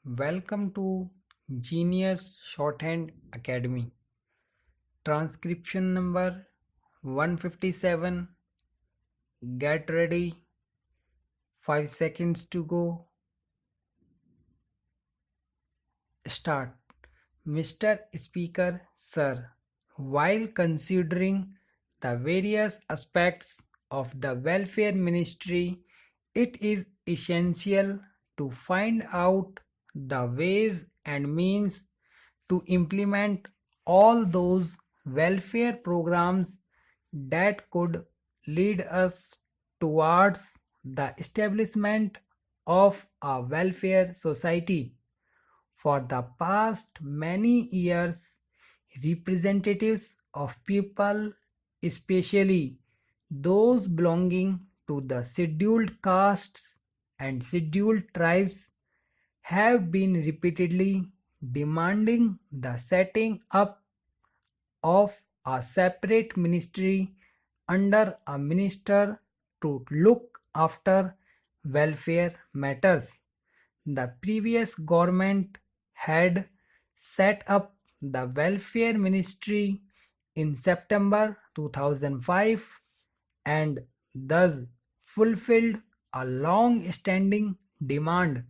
Welcome to Genius Shorthand Academy. Transcription number 157. Get ready. 5 seconds to go. Start. Mr. Speaker, Sir, while considering the various aspects of the Welfare Ministry, it is essential to find out the ways and means to implement all those welfare programs that could lead us towards the establishment of a welfare society. For the past many years, representatives of people, especially those belonging to the scheduled castes and scheduled tribes, have been repeatedly demanding the setting up of a separate ministry under a minister to look after welfare matters. The previous government had set up the welfare ministry in September 2005 and thus fulfilled a long standing demand.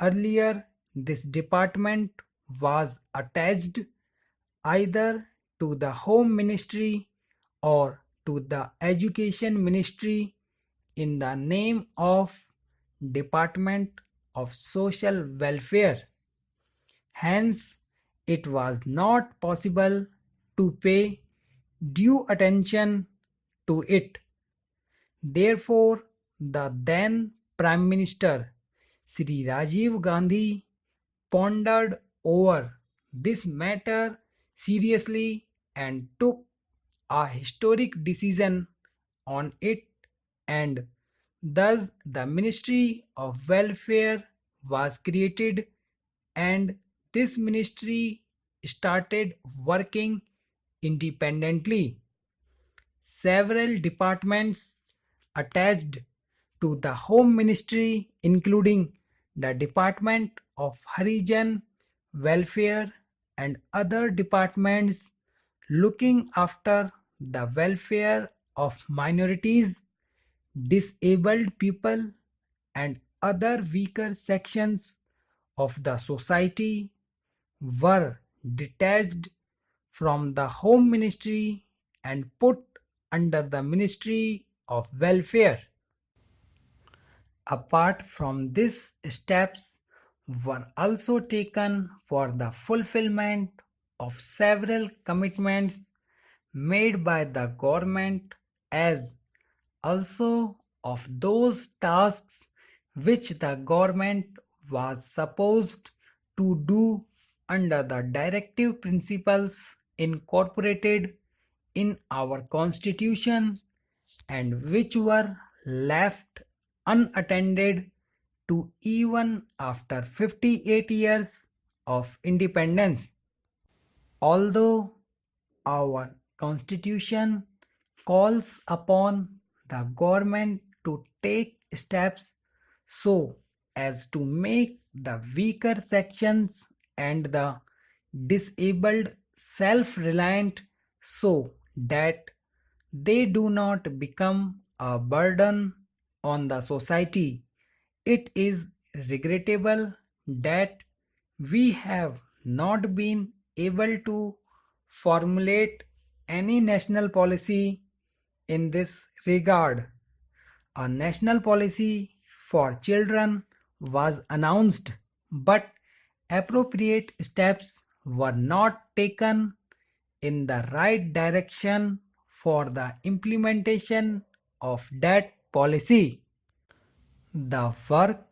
Earlier, this department was attached either to the Home Ministry or to the Education Ministry in the name of Department of Social Welfare. Hence, it was not possible to pay due attention to it. Therefore, the then Prime Minister Sri Rajiv Gandhi pondered over this matter seriously and took a historic decision on it, and thus the Ministry of Welfare was created, and this ministry started working independently. Several departments attached to the Home Ministry, including the Department of Harijan Welfare and other departments looking after the welfare of minorities, disabled people, and other weaker sections of the society, were detached from the Home Ministry and put under the Ministry of Welfare. Apart from this, steps were also taken for the fulfillment of several commitments made by the government, as also of those tasks which the government was supposed to do under the directive principles incorporated in our constitution and which were left unattended to even after 58 years of independence. Although our constitution calls upon the government to take steps so as to make the weaker sections and the disabled self-reliant so that they do not become a burden on the society, it is regrettable that we have not been able to formulate any national policy in this regard. A national policy for children was announced, but appropriate steps were not taken in the right direction for the implementation of that policy. The work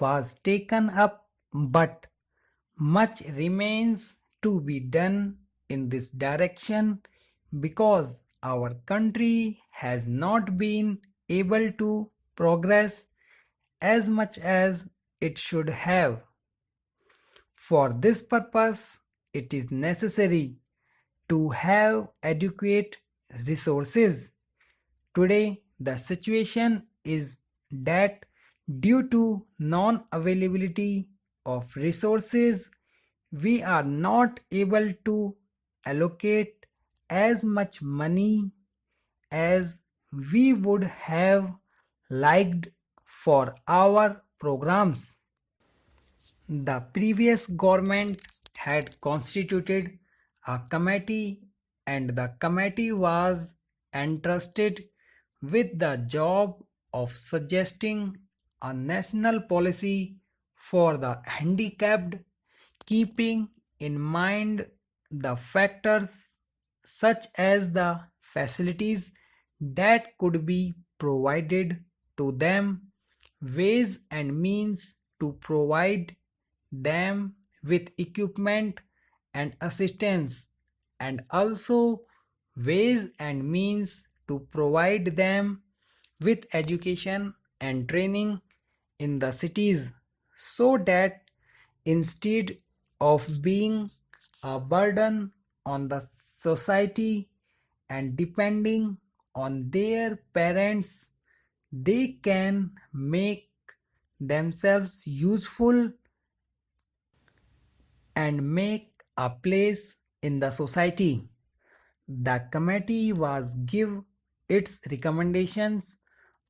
was taken up, but much remains to be done in this direction because our country has not been able to progress as much as it should have. For this purpose, it is necessary to have adequate resources. Today, the situation is that due to non-availability of resources, we are not able to allocate as much money as we would have liked for our programs. The previous government had constituted a committee, and the committee was entrusted with the job of suggesting a national policy for the handicapped, keeping in mind the factors such as the facilities that could be provided to them, ways and means to provide them with equipment and assistance, and also ways and means to provide them with education and training in the cities, so that instead of being a burden on the society and depending on their parents, they can make themselves useful and make a place in the society. The committee was give its recommendations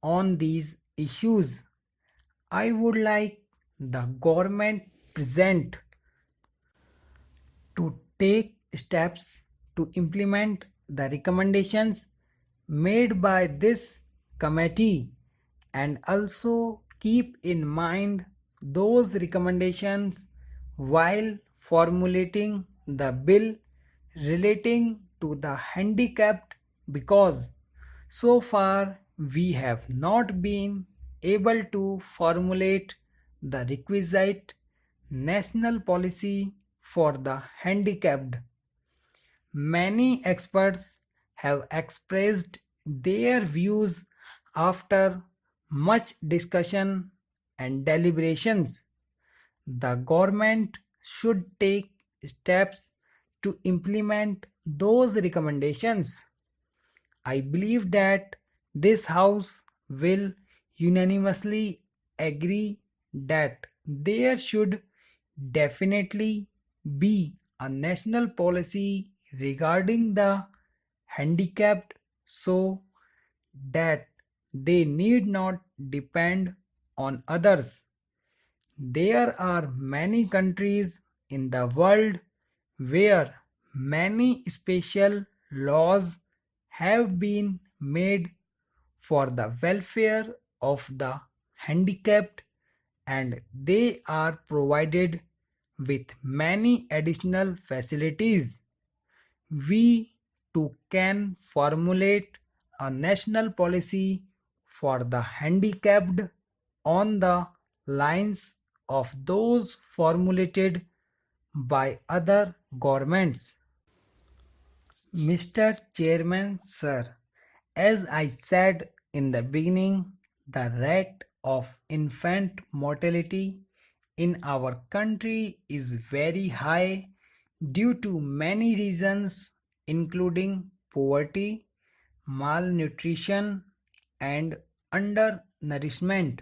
on these issues. I would like the government present to take steps to implement the recommendations made by this committee, and also keep in mind those recommendations while formulating the bill relating to the handicapped, because so far we have not been able to formulate the requisite national policy for the handicapped. Many experts have expressed their views after much discussion and deliberations. The government should take steps to implement those recommendations. I believe that this House will unanimously agree that there should definitely be a national policy regarding the handicapped, so that they need not depend on others. There are many countries in the world where many special laws have been made for the welfare of the handicapped, and they are provided with many additional facilities. We too can formulate a national policy for the handicapped on the lines of those formulated by other governments. Mr. Chairman, sir, as I said in the beginning, the rate of infant mortality in our country is very high due to many reasons, including poverty, malnutrition, and undernourishment.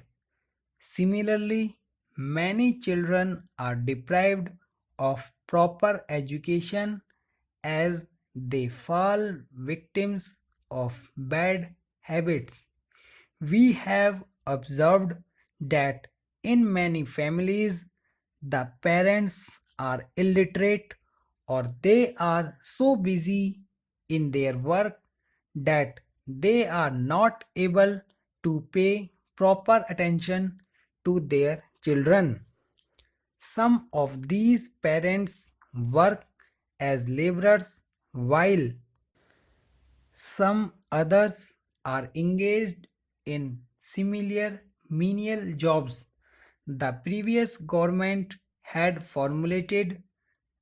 Similarly, many children are deprived of proper education as they fall victims of bad habits. We have observed that in many families, the parents are illiterate, or they are so busy in their work that they are not able to pay proper attention to their children. Some of these parents work as laborers, while some others are engaged in similar menial jobs. The previous government had formulated,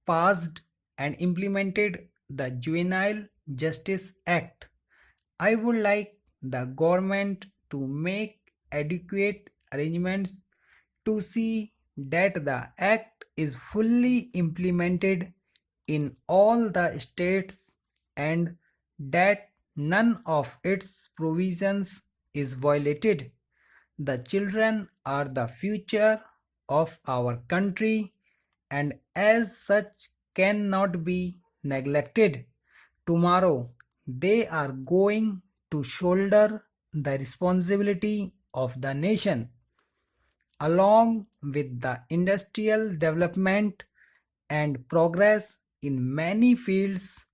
passed, and implemented the Juvenile Justice Act. I would like the government to make adequate arrangements to see that the act is fully implemented in all the states, and that none of its provisions is violated. The children are the future of our country and as such cannot be neglected. Tomorrow they are going to shoulder the responsibility of the nation. Along with the industrial development and progress in many fields,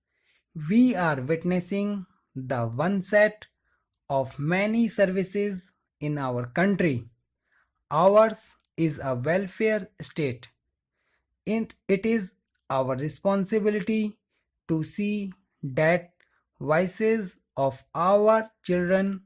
we are witnessing the onset of many services in our country. Ours is a welfare state. It is our responsibility to see that voices of our children